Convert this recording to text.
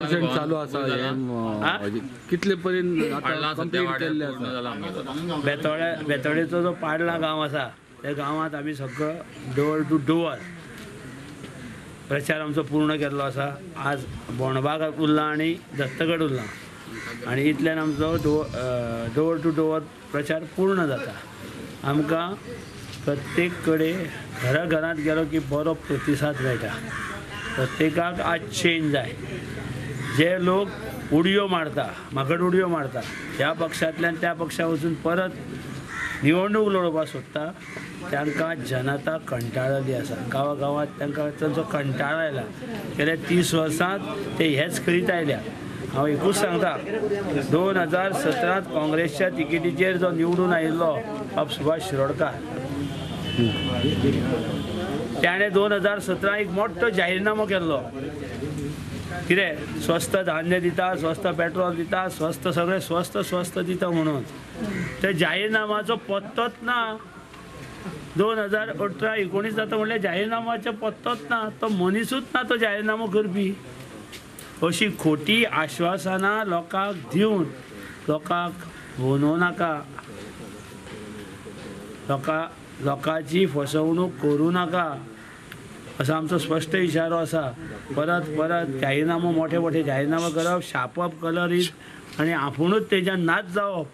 100% चालू आसा हे कितले पर्यंत आता कंप्लीट केल्ले आसा बेतोडेचो जो पाडला गांव आसा त्या गांवांत आमी सगळं डोर टू डोअर प्रचार आमचो पूर्ण केल्लो आसा. आज बोणबाग उरला आनी दत्तगड उरला आनी इतल्यान आमचो डोअर टू डोअर प्रचार पूर्ण जाता. आमकां प्रत्येक कडेन घराघरांत गेलो की बरो प्रतिसाद मेळटा. प्रत्येकाक आज चेंज जाय. जे लोक उडयो मारता म्हाका उडयो मारता ह्या पक्षांतल्यान त्या पक्षाक वचून परत निवडणूक लडोवपाक सोदता तांकां जनता कंटाळली आसा. गांवागांवांत तांकां तांचो कंटाळो आयला. गेल्या 30 वर्सांत ते हेच करीत आयल्या. हांव एकूच सांगता 2017 काँग्रेसच्या तिकेटीचेर जो निवडून आयिल्लो बाब सुभाष शिरोडकार त्याने 2017 एक मोठो जाहीरनामो केल्लो. कितें स्वस्त धान्य दिता, स्वस्त पेट्रोल दिता, स्वस्त सगळें स्वस्त दिता म्हणून. त्या जाहीरनामाचो पत्तोच ना. 2018-19 जाता म्हणल्यार जाहीरनामाचो पत्तोच ना. तो मनीसूच ना तो जाहीरनामो करपी. अशी खोटी आश्वासनां लोकांक दिवन लोकांक भोंवू नाका. लोकांची फसवणूक करूं नाका असो आमचो स्पश्ट इशारो आसा. परत जाहीरनामो मोठे जाहीरनामो करप, छापप, कलरीत आनी आपुणूच तेज्यान नाच जावप